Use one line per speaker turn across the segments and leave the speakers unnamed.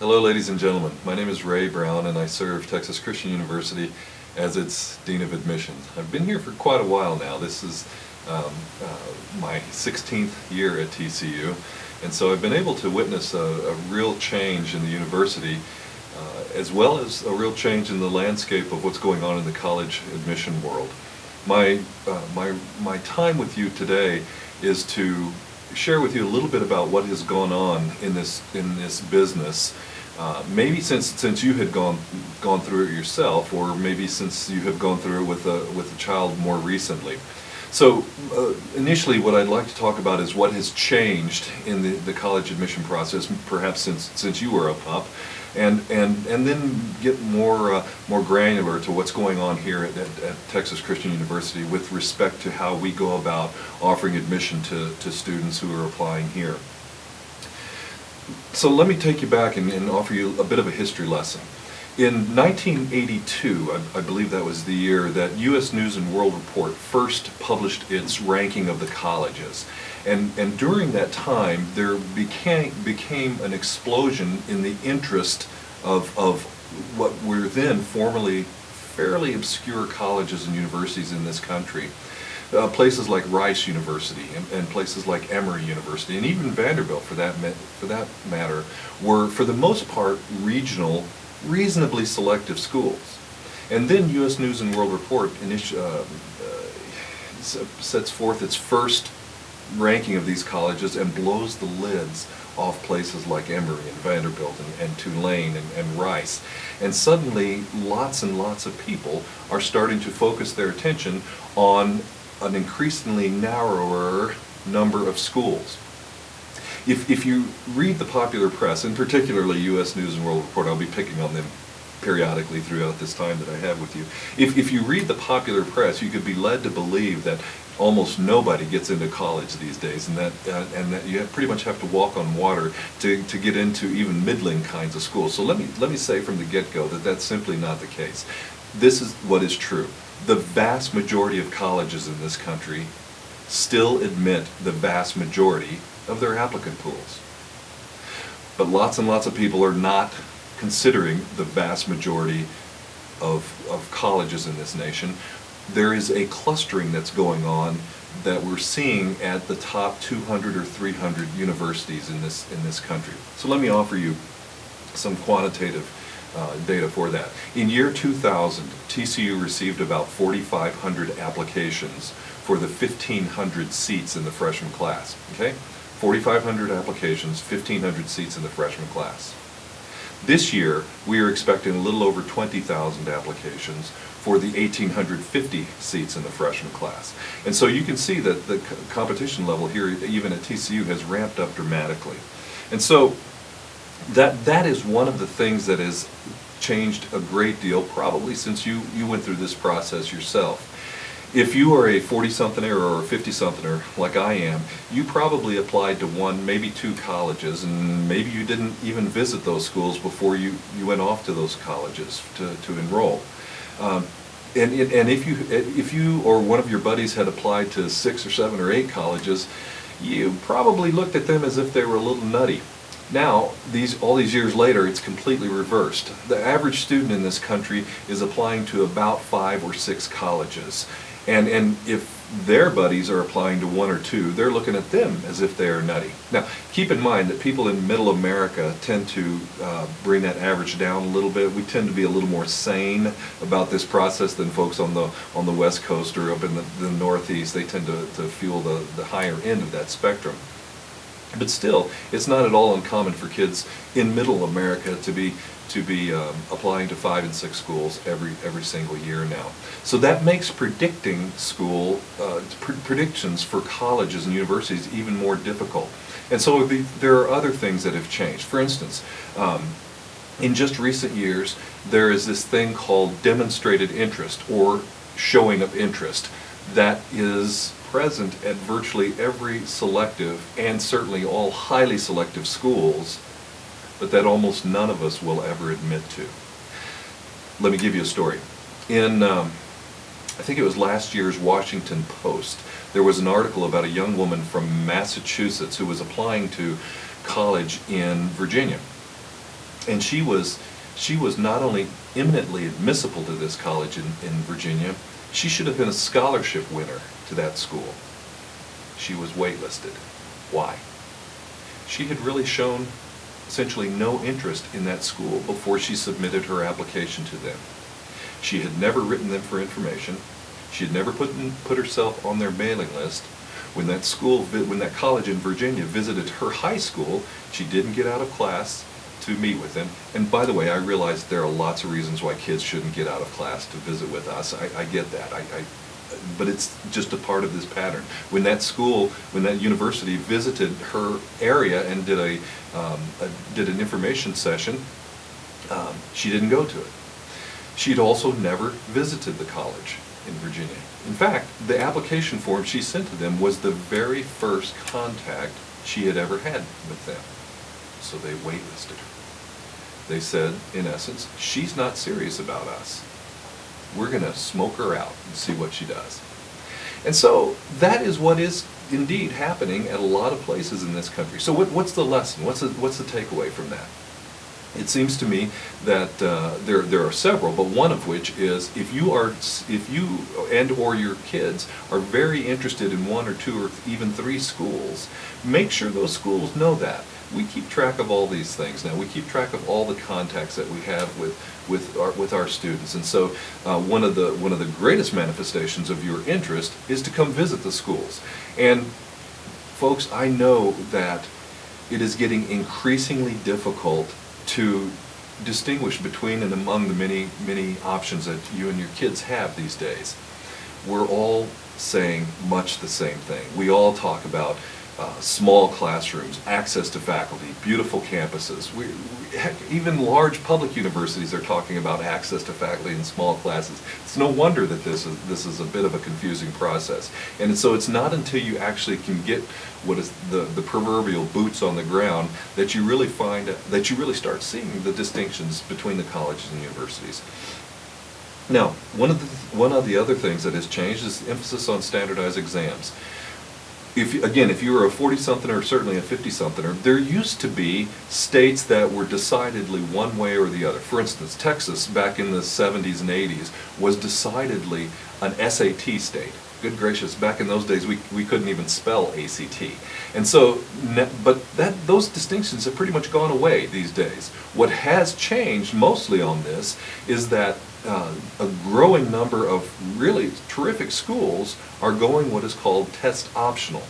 Hello, ladies and gentlemen. My name is Ray Brown, and I serve Texas Christian University as its Dean of Admission. I've been here for quite a while now. This is my 16th year at TCU, and so I've been able to witness a real change in the university, as well as a real change in the landscape of what's going on in the college admission world. My time with you today is to share with you a little bit about what has gone on in this business. Maybe since you had gone through it yourself, or maybe since you have gone through it with a child more recently. So initially, what I'd like to talk about is what has changed in the college admission process, perhaps since you were a pup, and then get more granular to what's going on here at Texas Christian University with respect to how we go about offering admission to students who are applying here. So let me take you back and offer you a bit of a history lesson. In 1982, I believe that was the year that U.S. News and World Report first published its ranking of the colleges. And during that time, there became an explosion in the interest of what were then formerly fairly obscure colleges and universities in this country. Places like Rice University and places like Emory University, and even Vanderbilt for that matter, were for the most part regional, reasonably selective schools. And then U.S. News and World Report sets forth its first ranking of these colleges and blows the lids off places like Emory and Vanderbilt and Tulane and Rice. And suddenly lots and lots of people are starting to focus their attention on an increasingly narrower number of schools. If you read the popular press, and particularly U.S. News and World Report, I'll be picking on them periodically throughout this time that I have with you. If you read the popular press, you could be led to believe that almost nobody gets into college these days, and that you pretty much have to walk on water to get into even middling kinds of schools. So let me say from the get-go that that's simply not the case. This is what is true. The vast majority of colleges in this country still admit the vast majority of their applicant pools. But lots and lots of people are not considering the vast majority of colleges in this nation. There is a clustering that's going on that we're seeing at the top 200 or 300 universities in this country. So let me offer you some quantitative data for that. In year 2000, TCU received about 4,500 applications for the 1,500 seats in the freshman class. Okay? 4,500 applications, 1,500 seats in the freshman class. This year, we are expecting a little over 20,000 applications for the 1,850 seats in the freshman class. And so you can see that the competition level here, even at TCU, has ramped up dramatically. And so that is one of the things that has changed a great deal, probably since you went through this process yourself. If you are a 40-somethinger or a 50-somethinger like I am, you probably applied to one, maybe two colleges, and maybe you didn't even visit those schools before you went off to those colleges to enroll. And if you or one of your buddies had applied to 6 or 7 or 8 colleges, you probably looked at them as if they were a little nutty. Now, all these years later, it's completely reversed. The average student in this country is applying to about 5 or 6 colleges. And if their buddies are applying to 1 or 2, they're looking at them as if they are nutty. Now, keep in mind that people in middle America tend to bring that average down a little bit. We tend to be a little more sane about this process than folks on the West Coast or up in the Northeast. They tend to feel the higher end of that spectrum. But still, it's not at all uncommon for kids in middle America to be applying to 5 and 6 schools every single year now. So that makes predicting predictions for colleges and universities even more difficult. And so there are other things that have changed. For instance, in just recent years, there is this thing called demonstrated interest, or showing of interest, that is present at virtually every selective and certainly all highly selective schools, but that almost none of us will ever admit to. Let me give you a story. In, I think it was last year's Washington Post, there was an article about a young woman from Massachusetts who was applying to college in Virginia. And she was not only eminently admissible to this college in Virginia, she should have been a scholarship winner to that school. She was waitlisted. Why? She had really shown essentially no interest in that school before she submitted her application to them. She had never written them for information. She had never put herself on their mailing list. When that college in Virginia visited her high school, she didn't get out of class to meet with them. And by the way, I realize there are lots of reasons why kids shouldn't get out of class to visit with us. I get that. But it's just a part of this pattern. When that university visited her area and did an information session, she didn't go to it. She'd also never visited the college in Virginia. In fact, the application form she sent to them was the very first contact she had ever had with them. So they waitlisted her. They said, in essence, she's not serious about us. We're going to smoke her out and see what she does. And so that is what is indeed happening at a lot of places in this country. So what's the lesson? What's the takeaway from that? It seems to me that there are several, but one of which is if you and or your kids are very interested in one or two or even three schools, make sure those schools know that. We keep track of all these things now. We keep track of all the contacts that we have with our students, and so one of the greatest manifestations of your interest is to come visit the schools. And folks, I know that it is getting increasingly difficult to distinguish between and among the many options that you and your kids have these days. We're all saying much the same thing. We all talk about small classrooms, access to faculty, beautiful campuses. Heck, even large public universities are talking about access to faculty in small classes. It's no wonder that this is a bit of a confusing process. And so it's not until you actually can get what is the proverbial boots on the ground that you really start seeing the distinctions between the colleges and universities. Now, one of the other things that has changed is the emphasis on standardized exams. If you were a 40-something or certainly a 50-somethinger, there used to be states that were decidedly one way or the other. For instance, Texas back in the 70s and 80s was decidedly an SAT state. Good gracious, back in those days we couldn't even spell ACT. And so, those distinctions have pretty much gone away these days. What has changed mostly on this is that a growing number of really terrific schools are going what is called test optional.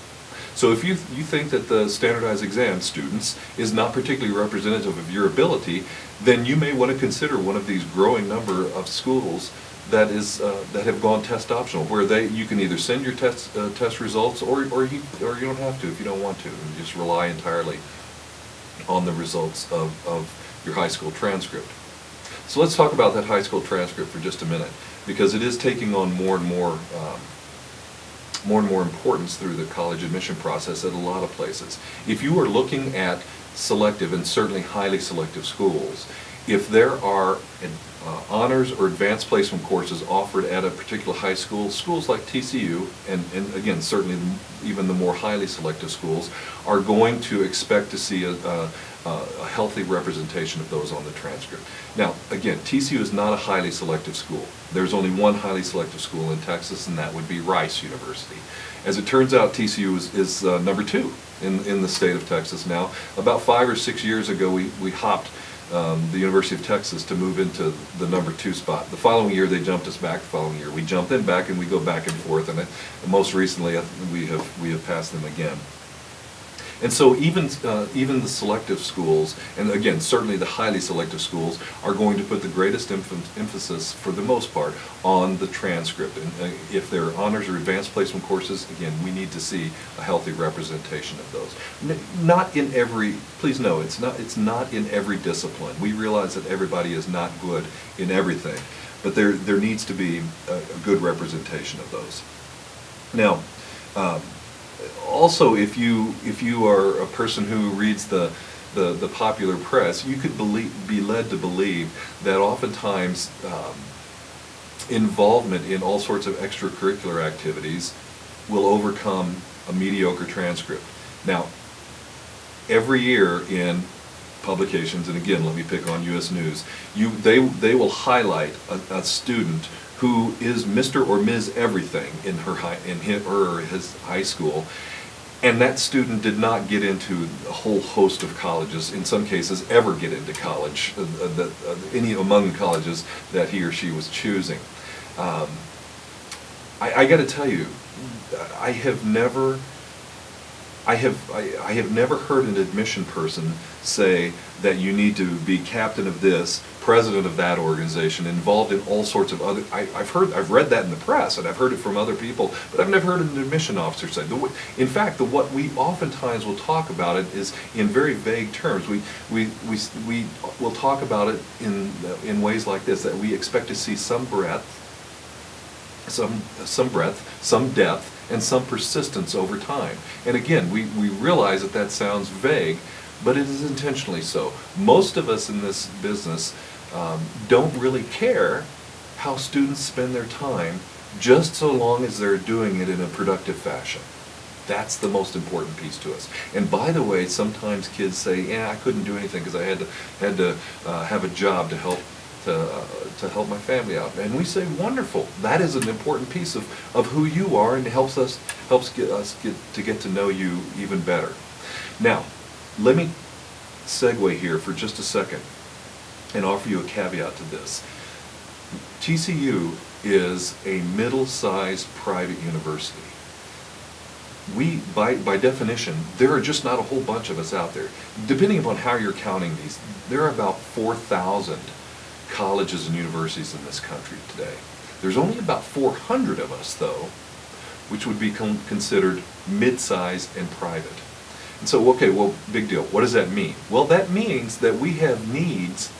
So if you think that the standardized exam students is not particularly representative of your ability, then you may want to consider one of these growing number of schools that have gone test optional, where you can either send your test results or you don't have to if you don't want to, and just rely entirely on the results of your high school transcript. So let's talk about that high school transcript for just a minute, because it is taking on more and more importance through the college admission process at a lot of places. If you are looking at selective and certainly highly selective schools, if there are honors or advanced placement courses offered at a particular high school, schools like TCU, and again, certainly even the more highly selective schools, are going to expect to see a healthy representation of those on the transcript. Now, again, TCU is not a highly selective school. There's only one highly selective school in Texas, and that would be Rice University. As it turns out, TCU is number 2 in the state of Texas now. About 5 or 6 years ago, we hopped the University of Texas to move into the number 2 spot. The following year, they jumped us back. The following year, we jumped them back, and we go back and forth. And most recently, we have passed them again. And so even the selective schools, and again, certainly the highly selective schools, are going to put the greatest emphasis, for the most part, on the transcript. And if there are honors or advanced placement courses, again, we need to see a healthy representation of those. Not in every, please know, it's not in every discipline. We realize that everybody is not good in everything, but there needs to be a good representation of those. Now, also, if you are a person who reads the popular press, you could be led to believe that oftentimes involvement in all sorts of extracurricular activities will overcome a mediocre transcript. Now, every year in publications, and again, let me pick on U.S. News, they will highlight a student who is Mr. or Ms. Everything in his or his high school, and that student did not get into a whole host of colleges, in some cases ever get into college, any among the colleges that he or she was choosing. I got to tell you, I have never heard an admission person say that you need to be captain of this, president of that organization, involved in all sorts of other. I've read that in the press, and I've heard it from other people, but I've never heard an admission officer say. In fact, what we oftentimes will talk about it is in very vague terms. We will talk about it in ways like this: that we expect to see some breadth, some depth, and some persistence over time. And again, we realize that sounds vague, but it is intentionally so. Most of us in this business don't really care how students spend their time, just so long as they're doing it in a productive fashion. That's the most important piece to us. And by the way, sometimes kids say, "Yeah, I couldn't do anything because I had to have a job to help my family out." And we say, wonderful. That is an important piece of who you are, and helps us get to know you even better. Now, let me segue here for just a second and offer you a caveat to this. TCU is a middle-sized private university. We, by definition, there are just not a whole bunch of us out there. Depending upon how you're counting these, there are about 4,000 colleges and universities in this country today. There's only about 400 of us, though, which would be considered mid-sized and private. And so, okay, well, big deal. What does that mean? Well, that means that we have needs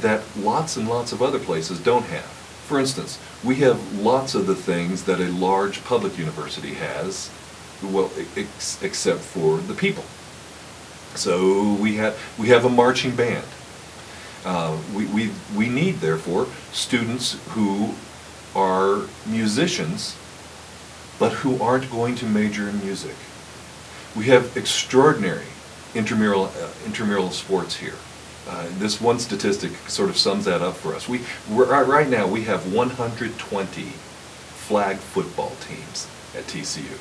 that lots and lots of other places don't have. For instance, we have lots of the things that a large public university has, well, except for the people. So we have a marching band. We need, therefore, students who are musicians, but who aren't going to major in music. We have extraordinary intramural sports here. This one statistic sort of sums that up for us. Right now we have 120 flag football teams at TCU.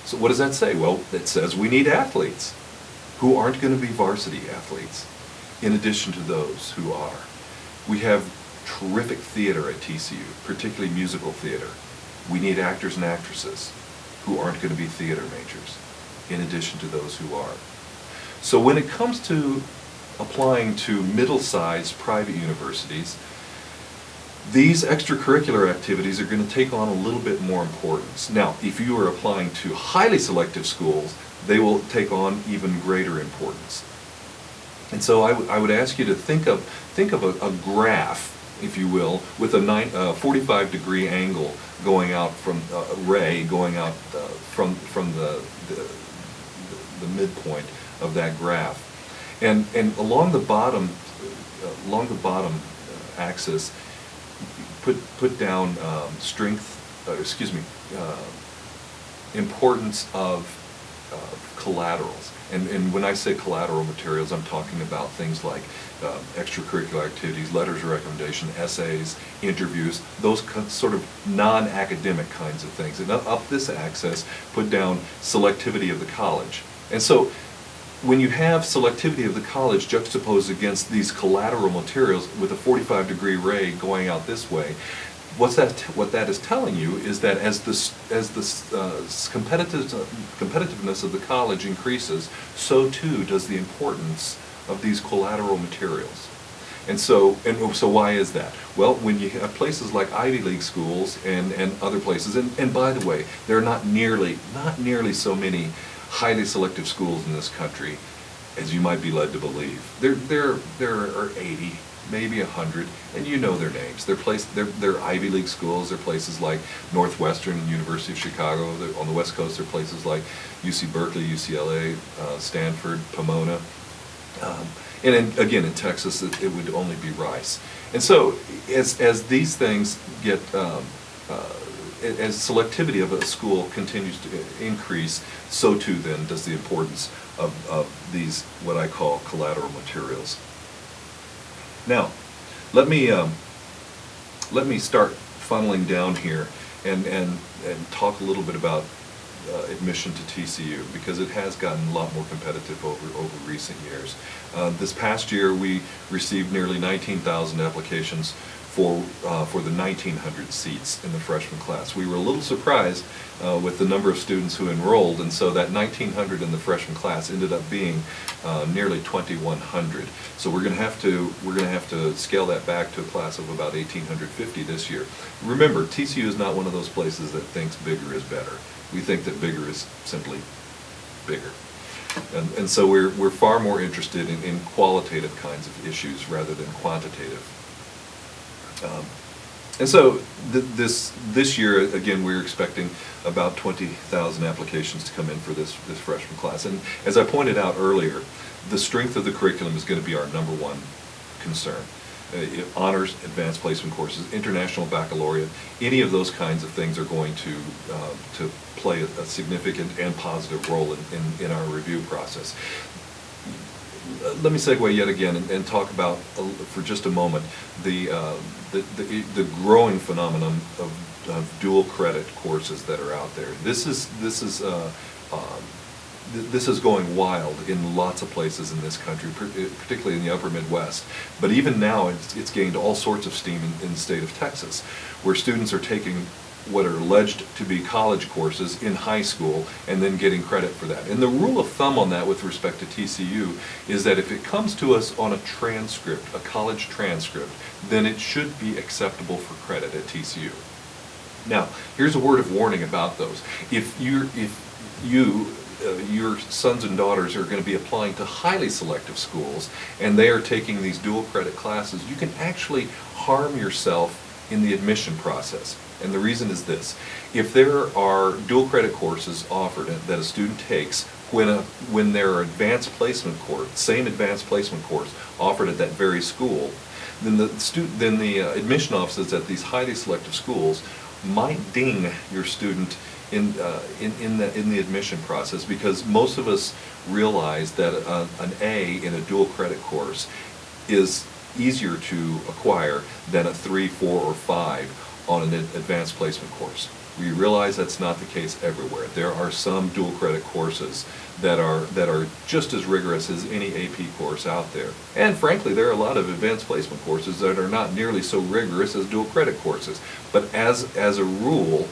So what does that say? Well, it says we need athletes who aren't going to be varsity athletes, in addition to those who are. We have terrific theater at TCU, particularly musical theater. We need actors and actresses who aren't going to be theater majors, in addition to those who are. So when it comes to applying to middle-sized private universities, these extracurricular activities are going to take on a little bit more importance. Now, if you are applying to highly selective schools, they will take on even greater importance. And so I would ask you to think of a graph, if you will, with a 45-degree angle going out from a ray going out from the midpoint of that graph, and along the bottom axis, put down importance of collaterals. And when I say collateral materials, I'm talking about things like extracurricular activities, letters of recommendation, essays, interviews, those sort of non-academic kinds of things. And up this axis, put down selectivity of the college. And so when you have selectivity of the college juxtaposed against these collateral materials with a 45-degree ray going out this way, what that is telling you is that as the competitiveness of the college increases, so too does the importance of these collateral materials. And so why is that? Well, when you have places like Ivy League schools and other places, and by the way, there are not nearly so many highly selective schools in this country as you might be led to believe. There are 80. Maybe 100, and you know their names. They're Ivy League schools. They're places like Northwestern and University of Chicago. On the West Coast, they're places like UC Berkeley, UCLA, Stanford, Pomona. And again, in Texas, it would only be Rice. And so, as these things get, as selectivity of a school continues to increase, so too then does the importance of these, what I call collateral materials. Now, let me start funneling down here and talk a little bit about admission to TCU, because it has gotten a lot more competitive over recent years. This past year, we received nearly 19,000 applications for the 1,900 seats in the freshman class. We were a little surprised with the number of students who enrolled, and so that 1,900 in the freshman class ended up being nearly 2,100. So we're going to have to scale that back to a class of about 1,850 this year. Remember, TCU is not one of those places that thinks bigger is better. We think that bigger is simply bigger. And so we're far more interested in qualitative kinds of issues rather than quantitative. And so this year, again, we're expecting about 20,000 applications to come in for this freshman class. And as I pointed out earlier, the strength of the curriculum is going to be our number one concern. Honors, advanced placement courses, international baccalaureate, any of those kinds of things are going to play a significant and positive role in our review process. Let me segue yet again and talk about, for just a moment, the growing phenomenon of dual credit courses that are out there. This is going wild in lots of places in this country, particularly in the upper Midwest. But even now, it's gained all sorts of steam in the state of Texas, where students are taking what are alleged to be college courses in high school and then getting credit for that. And the rule of thumb on that with respect to TCU is that if it comes to us on a transcript, a college transcript, then it should be acceptable for credit at TCU. Now, here's a word of warning about those. If your sons and daughters are going to be applying to highly selective schools and they are taking these dual credit classes, you can actually harm yourself in the admission process. And the reason is this: if there are dual credit courses offered that a student takes when there are advanced placement course, same advanced placement course offered at that very school, then the admission offices at these highly selective schools might ding your student in the admission process, because most of us realize that an A in a dual credit course is easier to acquire than a 3, 4, or 5 on an advanced placement course. We realize that's not the case everywhere. There are some dual credit courses that are just as rigorous as any AP course out there. And frankly, there are a lot of advanced placement courses that are not nearly so rigorous as dual credit courses. But as a rule,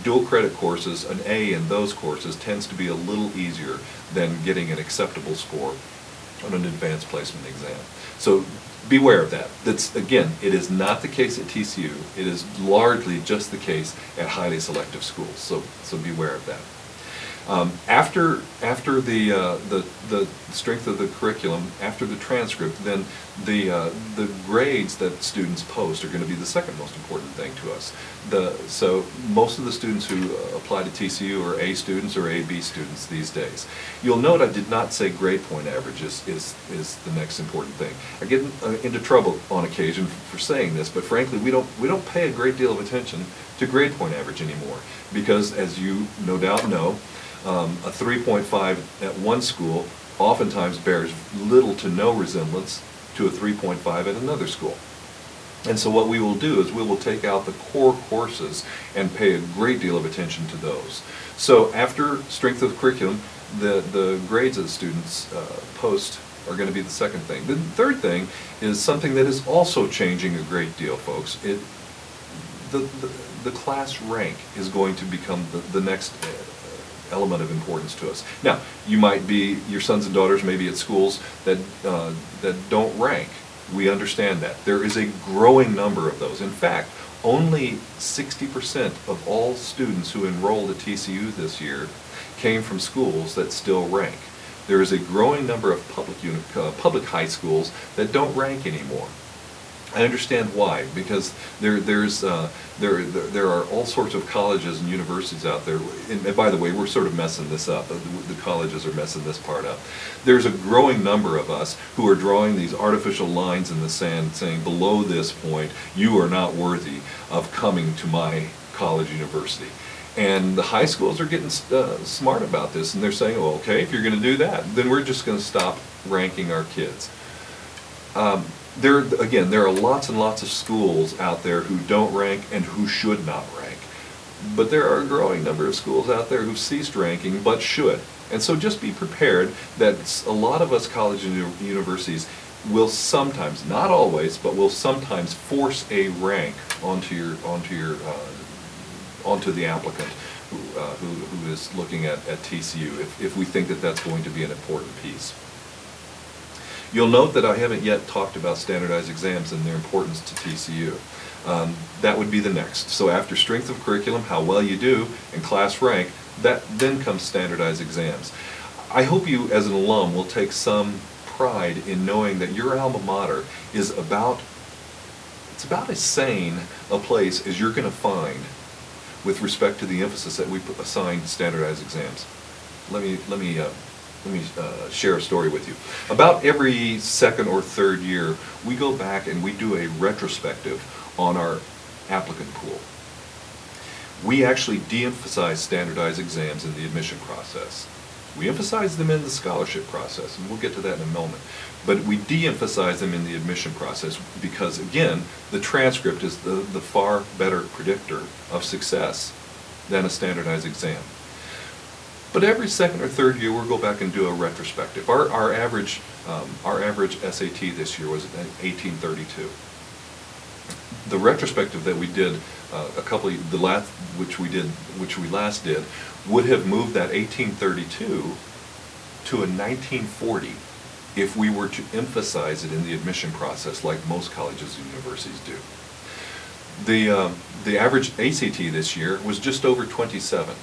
dual credit courses, an A in those courses tends to be a little easier than getting an acceptable score on an advanced placement exam. So beware of that. That's, again, it is not the case at TCU. It is largely just the case at highly selective schools. So beware of that. After the strength of the curriculum, after the transcript, then the grades that students post are going to be the second most important thing to us. So most of the students who apply to TCU are A students or AB students these days. You'll note I did not say grade point average is the next important thing. I get into trouble on occasion for saying this, but frankly we don't pay a great deal of attention to grade point average anymore, because as you no doubt know, a 3.5 at one school oftentimes bears little to no resemblance to a 3.5 at another school. And so what we will do is we will take out the core courses and pay a great deal of attention to those. So after strength of the curriculum, the grades that the students post are going to be the second thing. The third thing is something that is also changing a great deal, folks. The class rank is going to become the next element of importance to us. Now, your sons and daughters may be at schools that don't rank. We understand that. There is a growing number of those. In fact, only 60% of all students who enrolled at TCU this year came from schools that still rank. There is a growing number of public high schools that don't rank anymore. I understand why, because there are all sorts of colleges and universities out there, and by the way, we're sort of messing this up. The colleges are messing this part up. There's a growing number of us who are drawing these artificial lines in the sand saying, below this point, you are not worthy of coming to my college university. And the high schools are getting smart about this, and they're saying, well, okay, if you're going to do that, then we're just going to stop ranking our kids. There are lots and lots of schools out there who don't rank and who should not rank. But there are a growing number of schools out there who've ceased ranking but should. And so just be prepared that a lot of us colleges and universities will sometimes, not always, but will sometimes force a rank onto the applicant who is looking at TCU, if we think that that's going to be an important piece. You'll note that I haven't yet talked about standardized exams and their importance to TCU. That would be the next. So after strength of curriculum, how well you do, and class rank, that then comes standardized exams. I hope you as an alum will take some pride in knowing that your alma mater is about as sane a place as you're going to find with respect to the emphasis that we assign standardized exams. Let me share a story with you. About every second or third year, we go back and we do a retrospective on our applicant pool. We actually de-emphasize standardized exams in the admission process. We emphasize them in the scholarship process, and we'll get to that in a moment. But we de-emphasize them in the admission process because, again, the transcript is the far better predictor of success than a standardized exam. But every second or third year, we'll go back and do a retrospective. Our average SAT this year was 1832. The retrospective that we did which we last did, would have moved that 1832 to a 1940 if we were to emphasize it in the admission process like most colleges and universities do. The average ACT this year was just over 27.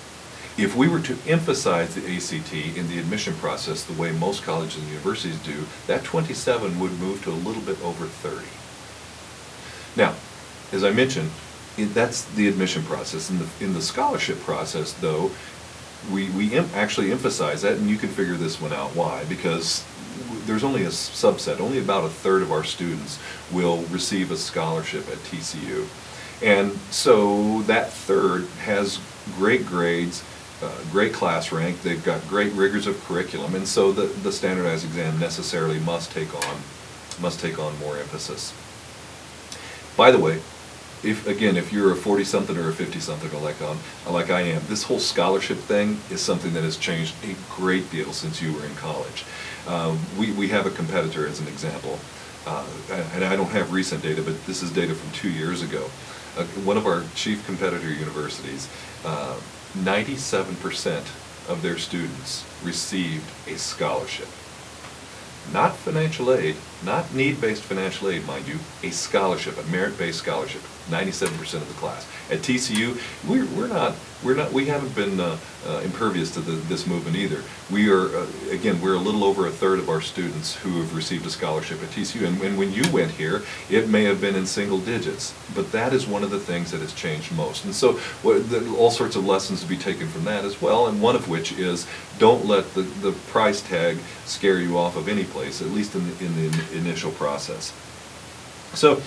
If we were to emphasize the ACT in the admission process the way most colleges and universities do, that 27 would move to a little bit over 30. Now, as I mentioned, that's the admission process. In the scholarship process, though, we actually emphasize that, and you can figure this one out why, because there's only a subset, only about a third of our students will receive a scholarship at TCU. And so that third has great grades, great class rank, they've got great rigors of curriculum, and so the standardized exam necessarily must take on more emphasis. By the way, if you're a 40-something or a 50-something like I am, this whole scholarship thing is something that has changed a great deal since you were in college. We have a competitor as an example, and I don't have recent data, but this is data from 2 years ago. One of our chief competitor universities, 97% of their students received a scholarship. Not financial aid, not need-based financial aid, mind you, a scholarship, a merit-based scholarship. 97% of the class. At TCU, we haven't been impervious to this movement either. We are, again, we're a little over a third of our students who have received a scholarship at TCU. And when you went here, it may have been in single digits, but that is one of the things that has changed most. And so all sorts of lessons to be taken from that as well, and one of which is don't let the price tag scare you off of any place, at least in the initial process. So,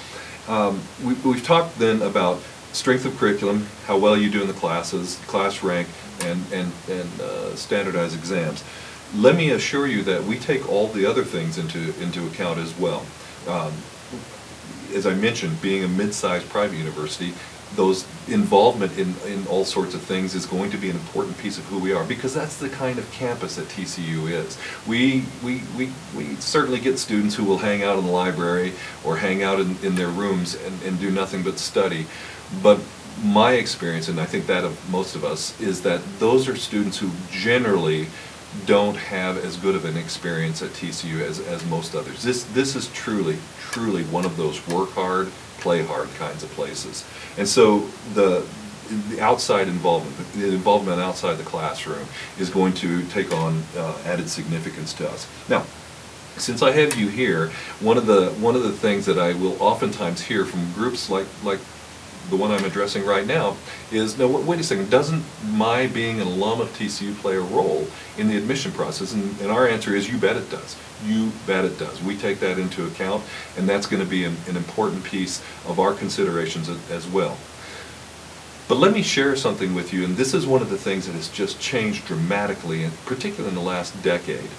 we've talked then about strength of curriculum, how well you do in the classes, class rank, and standardized exams. Let me assure you that we take all the other things into account as well. As I mentioned, being a mid-sized private university, those involvement in all sorts of things is going to be an important piece of who we are, because that's the kind of campus that TCU is. We certainly get students who will hang out in the library or hang out in their rooms and do nothing but study. But my experience, and I think that of most of us, is that those are students who generally don't have as good of an experience at TCU as most others. This is truly one of those work hard, play hard kinds of places. And so the outside involvement, the involvement outside the classroom, is going to take on added significance to us. Now, since I have you here, one of the things that I will oftentimes hear from groups like the one I'm addressing right now is, no, wait a second, doesn't my being an alum of TCU play a role in the admission process? And our answer is, you bet it does. You bet it does. We take that into account, and that's going to be an important piece of our considerations as well. But let me share something with you, and this is one of the things that has just changed dramatically, and particularly in the last decade.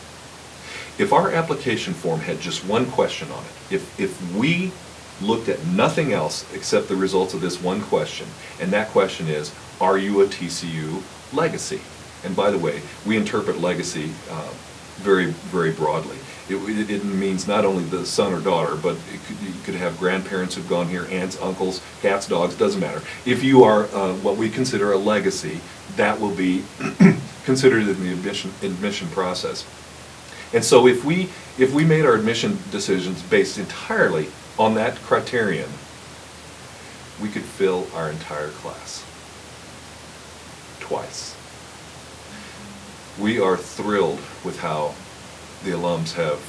If our application form had just one question on it, if we looked at nothing else except the results of this one question, and that question is, are you a TCU legacy? And by the way, we interpret legacy very, very broadly. It means not only the son or daughter, but you could have grandparents who've gone here, aunts, uncles, cats, dogs, doesn't matter. If you are what we consider a legacy, that will be considered in the admission process. And so if we made our admission decisions based entirely on that criterion, we could fill our entire class twice. We are thrilled with how the alums have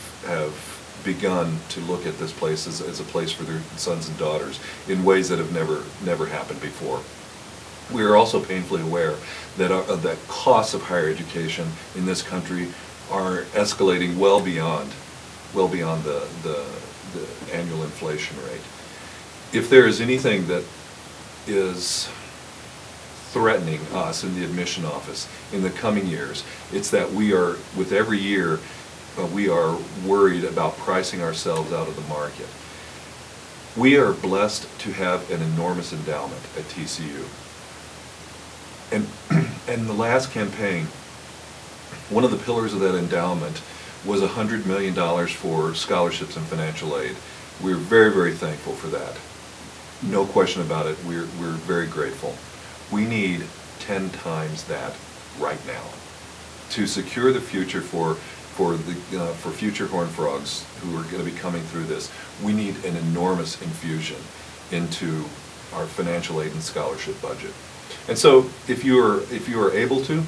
begun to look at this place as a place for their sons and daughters in ways that have never happened before. We are also painfully aware that the costs of higher education in this country are escalating well beyond the annual inflation rate. If there is anything that is threatening us in the admission office in the coming years, it's that we are, with every year, we are worried about pricing ourselves out of the market. We are blessed to have an enormous endowment at TCU. And the last campaign, one of the pillars of that endowment was $100 million for scholarships and financial aid. We're very, very thankful for that. No question about it, we're very grateful. We need 10 times that right now to secure the future for future Horned Frogs who are going to be coming through this. We need an enormous infusion into our financial aid and scholarship budget. And so if you are able to,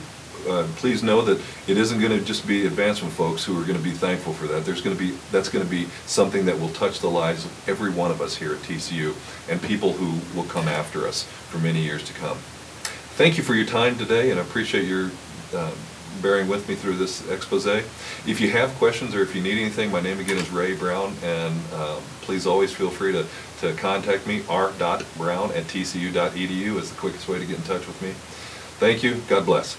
please know that it isn't going to just be advancement folks who are going to be thankful for that. That's going to be something that will touch the lives of every one of us here at TCU and people who will come after us for many years to come. Thank you for your time today, and I appreciate your bearing with me through this expose. If you have questions or if you need anything, my name again is Ray Brown, and please always feel free to contact me. r.brown@tcu.edu is the quickest way to get in touch with me. Thank you. God bless.